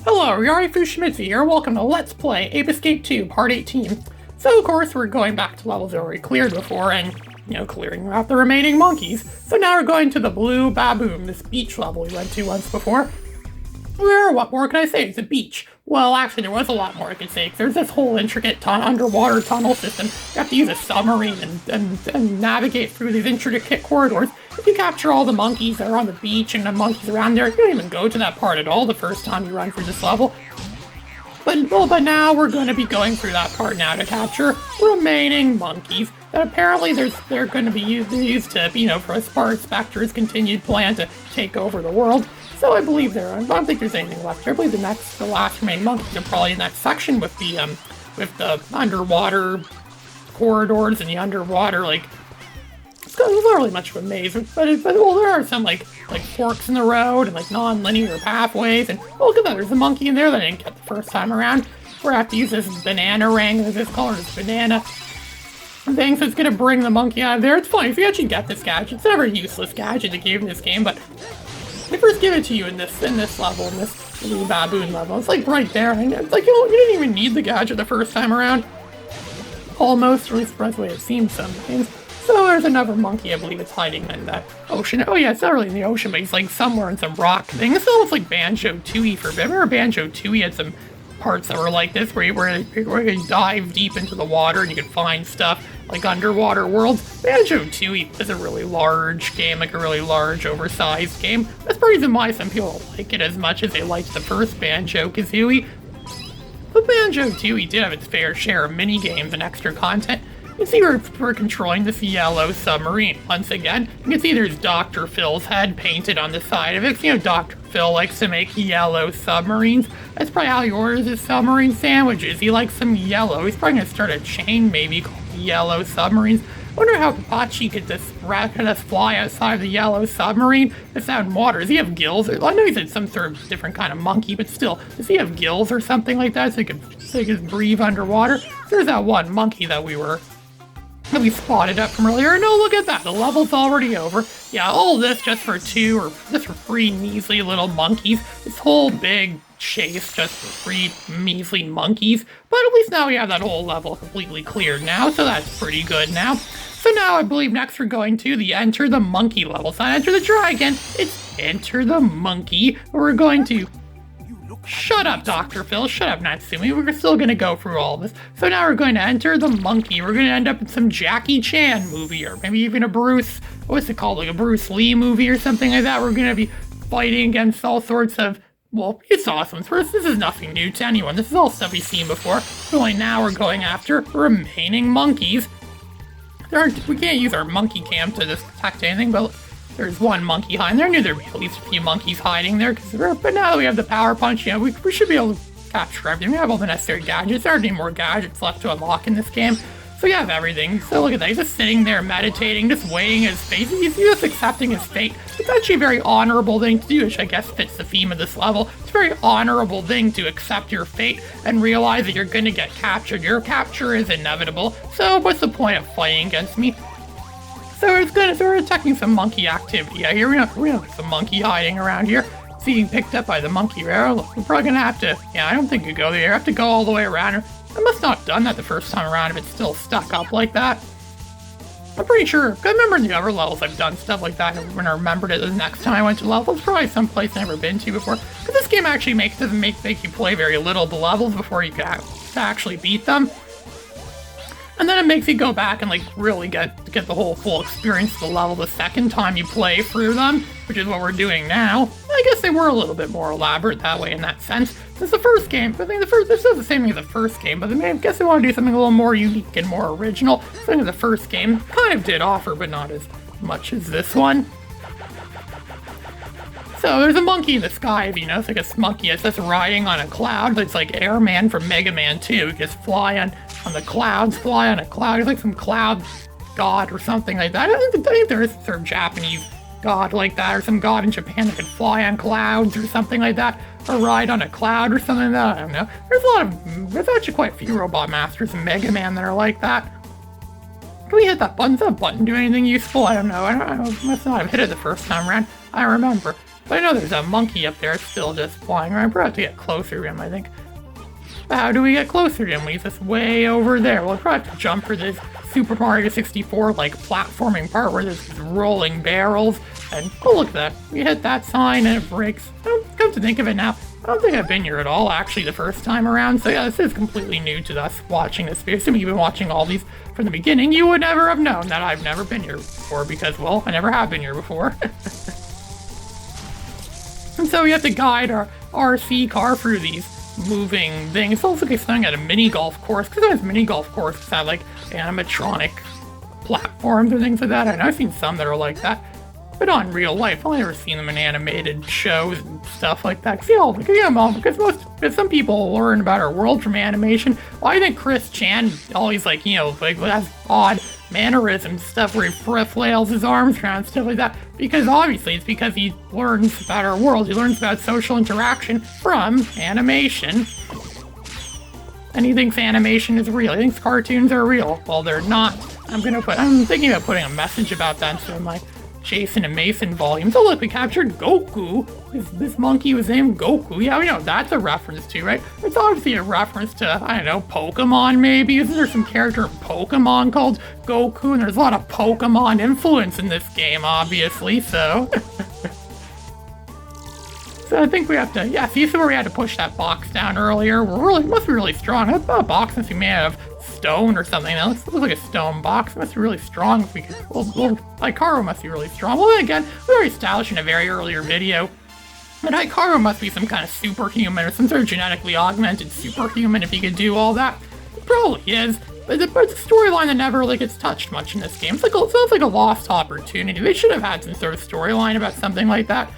Hello, Yari Fushimitsu here. Welcome to Let's Play Ape Escape 2, Part 18. So, of course, we're going back to levels that we cleared before and, clearing out the remaining monkeys. So now we're going to the Blue Baboon, this beach level we went to once before. What more can I say? It's a beach. Well, actually, there was a lot more I could say, 'cause there's this whole intricate underwater tunnel system. You have to use a submarine and navigate through these intricate corridors. If you capture all the monkeys that are on the beach and the monkeys around there, you don't even go to that part at all the first time you run through this level. But now we're going to be going through that part now to capture remaining monkeys. And apparently they're going to be used to, for Spectre's continued plan to take over the world. So I believe I don't think there's anything left here. I believe the last remaining monkeys are probably in that section with the underwater corridors and the underwater, it's not really much of a maze, but there are some like forks in the road and non-linear pathways, and look at that, there's a monkey in there that I didn't get the first time around. We're gonna have to use this banana ring, this color, this banana thing, so it's gonna bring the monkey out of there. It's funny, if you actually get this gadget, it's never a useless gadget to give in this game, but they first give it to you in this level, in this Blue Baboon level. It's right there, and it's you didn't even need the gadget the first time around. Almost, or at least that's the way it seems sometimes. So there's another monkey, I believe it's hiding in that ocean. Oh yeah, it's not really in the ocean, but he's somewhere in some rock thing. It's almost like Banjo-Tooie for a bit. Remember Banjo-Tooie had some parts that were like this, where you dive deep into the water and you can find stuff like underwater worlds. Banjo-Tooie is a really large game, a really large, oversized game. That's the reason why some people don't like it as much as they liked the first Banjo-Kazooie. But Banjo-Tooie did have its fair share of mini-games and extra content. You can see we're controlling this yellow submarine. Once again, you can see there's Dr. Phil's head painted on the side of it. Dr. Phil likes to make yellow submarines. That's probably how he orders his submarine sandwiches. He likes some yellow. He's probably gonna start a chain maybe called Yellow Submarines. I wonder how Papachi could just fly outside the yellow submarine that's out in water. Does he have gills? I know he's some sort of different kind of monkey, but still, does he have gills or something like that so he can breathe underwater? There's that one monkey that we spotted up from earlier. No, look at that. The level's already over. Yeah, all this just for three measly little monkeys. This whole big chase just for three measly monkeys. But at least now we have that whole level completely cleared now, so that's pretty good now. So now I believe next we're going to the Enter the Monkey level. It's not Enter the Dragon, it's Enter the Monkey. We're going to... Shut up, Dr. Phil. Shut up, Natsumi. We're still going to go through all this. So now we're going to enter the monkey. We're going to end up in some Jackie Chan movie, or maybe even a what's it called? Like a Bruce Lee movie or something like that. We're going to be fighting against all sorts of, it's awesome. First, this is nothing new to anyone. This is all stuff we've seen before. Only now we're going after remaining monkeys. We can't use our monkey cam to detect anything, but there's one monkey hiding there. I knew there'd be at least a few monkeys hiding there, but now that we have the power punch, we should be able to capture everything. We have all the necessary gadgets. There aren't any more gadgets left to unlock in this game, so we have everything. So look at that. He's just sitting there meditating, just waiting his fate. He's just accepting his fate. It's actually a very honorable thing to do, which I guess fits the theme of this level. It's a very honorable thing to accept your fate and realize that you're going to get captured. Your capture is inevitable, so what's the point of fighting against me? So we're detecting some monkey activity out here. We have some monkey hiding around here. It's being picked up by the monkey rare. Look, we're probably gonna have to, I don't think you go there. You have to go all the way around. I must not have done that the first time around if it's still stuck up like that. I'm pretty sure, I remember in the other levels I've done stuff like that, and when I remembered it the next time I went to levels, probably someplace I've never been to before. But this game actually doesn't make you play very little of the levels before you can actually beat them. And then it makes you go back and really get the whole full experience of the level the second time you play through them, which is what we're doing now. I guess they were a little bit more elaborate that way in that sense. Since the first game, I think this is the same thing as the first game, but I guess they want to do something a little more unique and more original. I think the first game kind of did offer, but not as much as this one. So there's a monkey in the sky, it's like a monkey that's just riding on a cloud. It's like Airman from Mega Man 2. You just fly on the clouds, fly on a cloud. It's like some cloud god or something like that. I think there is a sort of Japanese god like that, or some god in Japan that can fly on clouds or something like that, or ride on a cloud or something like that. I don't know. There's actually quite a few Robot Masters in Mega Man that are like that. Can we hit that button? Does that button do anything useful? I don't know. I must not have hit it the first time around. I remember. But I know there's a monkey up there still just flying around. Probably have to get closer to him, I think. How do we get closer to him? He's just way over there. We'll probably have to jump for this Super Mario 64 like platforming part where there's these rolling barrels. And oh, look at that. You hit that sign and it breaks. Come to think of it now, I don't think I've been here at all actually the first time around. So yeah, this is completely new to us watching this video. Assuming you've been watching all these from the beginning, you would never have known that I've never been here before because, well, I never have been here before. And so we have to guide our RC car through these moving things. It's also like something at a mini golf course, because there's mini golf courses that have like animatronic platforms or things like that. And I've seen some that are like that, but not in real life. I've only ever seen them in animated shows and stuff like that. See, because some people learn about our world from animation. Why do you think Chris Chan always like has odd mannerisms stuff where he flails his arms around, stuff like that? Because obviously it's because he learns about our world. He learns about social interaction from animation. And he thinks animation is real. He thinks cartoons are real. Well, they're not. I'm thinking about putting a message about that instead of my Jason and Mason volumes. Oh look, we captured Goku. This monkey was named Goku. Yeah, we know that's a reference to, right? It's obviously a reference to, I don't know, Pokemon maybe. Isn't there some character in Pokemon called Goku? And there's a lot of Pokemon influence in this game, obviously, so. So I think we have to, yeah, see where we had to push that box down earlier? Must be really strong. That box must be made out of stone or something. That looks like a stone box. It must be really strong if we could, Hikaru must be really strong. Well, then again, we already established in a very earlier video that Hikaru must be some kind of superhuman or some sort of genetically augmented superhuman if he could do all that. It probably is. But it's a storyline that never really gets touched much in this game. It sounds like a lost opportunity. They should have had some sort of storyline about something like that.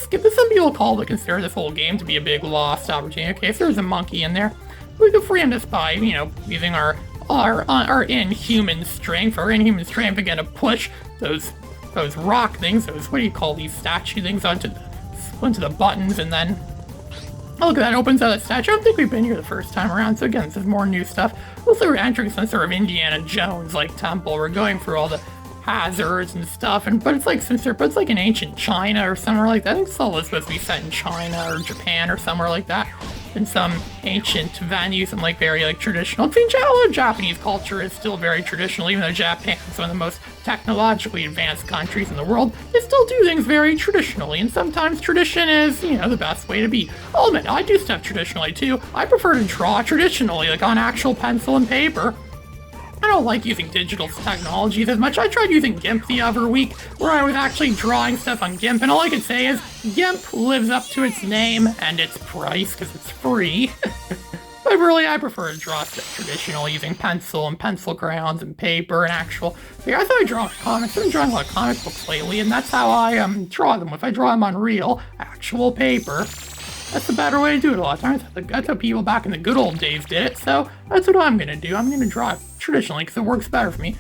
Some people consider this whole game to be a big lost opportunity. Okay, so there's a monkey in there. We can free him just by, using our inhuman strength. Our inhuman strength again to push those rock things, what do you call these statue things onto the buttons, and then oh, look at that, opens out a statue. I don't think we've been here the first time around, so again, this is more new stuff. Also, we're entering some sort of Indiana Jones like temple. We're going through all the hazards and stuff, but it's like in ancient China or somewhere like that. I think this level is supposed to be set in China or Japan or somewhere like that, in some ancient venue, some very traditional. I think Japanese culture is still very traditional, even though Japan is one of the most technologically advanced countries in the world. They still do things very traditionally, and sometimes tradition is, the best way to be. I'll admit, I do stuff traditionally too. I prefer to draw traditionally, like on actual pencil and paper. I don't like using digital technologies as much. I tried using GIMP the other week, where I was actually drawing stuff on GIMP, and all I can say is, GIMP lives up to its name and its price, because it's free. But really, I prefer to draw stuff traditionally, using pencil and pencil crayons and paper and actual. Yeah, I thought I draw comics. I've been drawing a lot of comic books lately, and that's how I draw them. If I draw them on real, actual paper, that's the better way to do it a lot of times. That's how people back in the good old days did it, so that's what I'm gonna do. I'm gonna draw it traditionally because it works better for me.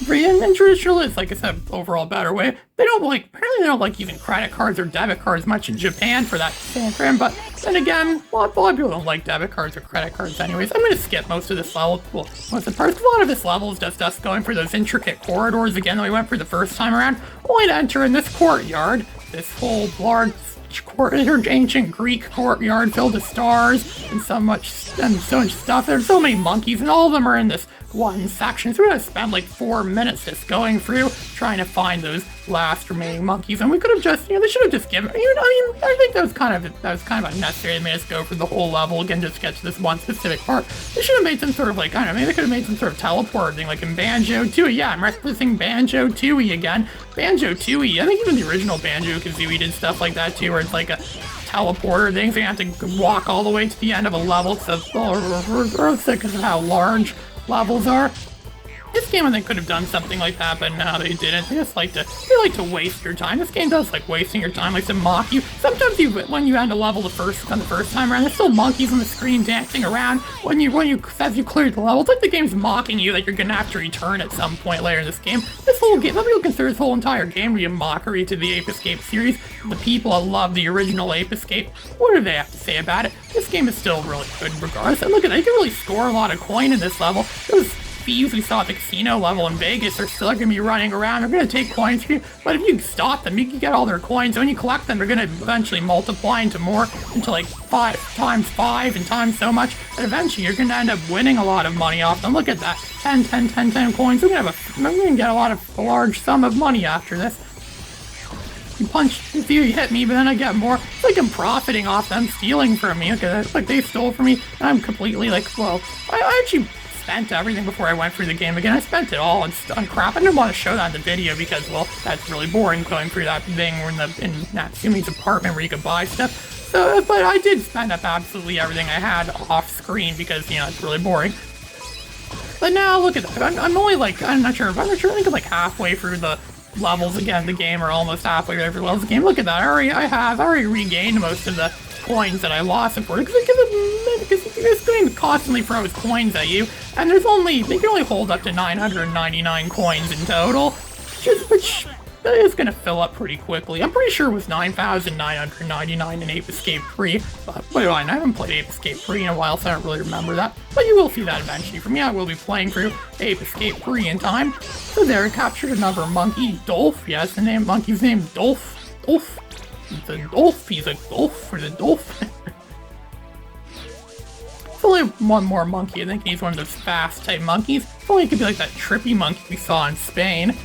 And traditional is, like I said, overall better way. Apparently they don't like using credit cards or debit cards much in Japan for that same frame, but then again, a lot of people don't like debit cards or credit cards anyways. I'm gonna skip most of this level. Well, most of the parts. A lot of this level is just us going for those intricate corridors again that we went for the first time around, only to enter in this courtyard, this whole large ancient Greek courtyard filled with stars and so much stuff. There's so many monkeys, and all of them are in this one section. So we're gonna spend like 4 minutes just going through trying to find those last remaining monkeys. And we could have just, they should have just given. I think that was kind of unnecessary. They made us go for the whole level again just to get to this one specific part. They should have made some sort of maybe they could have made some sort of teleport thing like in Banjo-Tooie. Yeah, I'm referencing Banjo-Tooie again. Banjo-Tooie. I think even the original Banjo-Kazooie did stuff like that too, where it's like a teleporter thing, so you have to walk all the way to the end of a level because of how large levels are. This game I think could have done something like that, but no, they didn't. They like to waste your time. This game does like wasting your time, like to mock you. Sometimes when you end a level the first time around, there's still monkeys on the screen dancing around as you clear the level. It's like the game's mocking you that you're gonna have to return at some point later in this game. This whole game, some people consider this whole entire game to be a mockery to the Ape Escape series. The people that love the original Ape Escape, what do they have to say about it? This game is still really good regardless. And look at that, you can really score a lot of coin in this level. Those thieves we saw at the casino level in Vegas are still going to be running around. They're going to take coins from you, but if you stop them, you can get all their coins. And when you collect them, they're going to eventually multiply into like 5 times 5 and times so much that eventually you're going to end up winning a lot of money off them. Look at that, 10 coins. We're going to get a large sum of money after this. You punch, you hit me, but then I get more. It's like I'm profiting off them stealing from me. Okay, it's like they stole from me, and I'm completely like, well, I actually spent everything before I went through the game again. I spent it all on crap. I didn't want to show that in the video because, well, that's really boring going through that thing in Natsumi's apartment where you could buy stuff. So, but I did spend up absolutely everything I had off screen because, you know, it's really boring. But now look at that. I'm only like, I'm not sure. I think I'm like halfway through the levels again, the game, or almost halfway through levels of the game. Look at that, I already regained most of the coins that I lost before, because this game constantly throws coins at you, and they can only hold up to 999 coins in total, which is going to fill up pretty quickly. I'm pretty sure it was 9,999 in Ape Escape 3, but I haven't played Ape Escape 3 in a while, so I don't really remember that. But you will see that eventually from me. I will be playing through Ape Escape 3 in time. So there, I captured another monkey, Dolph. Yes, the monkey's name, Dolph. Dolph. He's a Dolph. He's a Dolph for the Dolph. It's only one more monkey. I think he's one of those fast type monkeys. If only it could be like that trippy monkey we saw in Spain.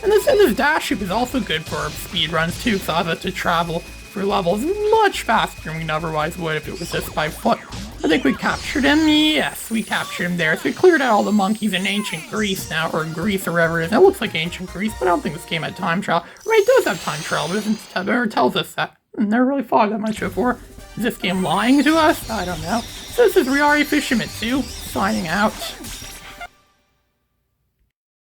And this dash ship is also good for speed runs too, so I have to travel through levels much faster than we otherwise would if it was just by foot. I think we captured him. Yes, we captured him there. So we cleared out all the monkeys in ancient Greece now, or Greece or wherever it is. It looks like ancient Greece, but I don't think this game had time trial. I mean, it does have time trial, but it never tells us that. I never really thought that much before. Is this game lying to us? I don't know. So this is Riari Fishimitsu, signing out.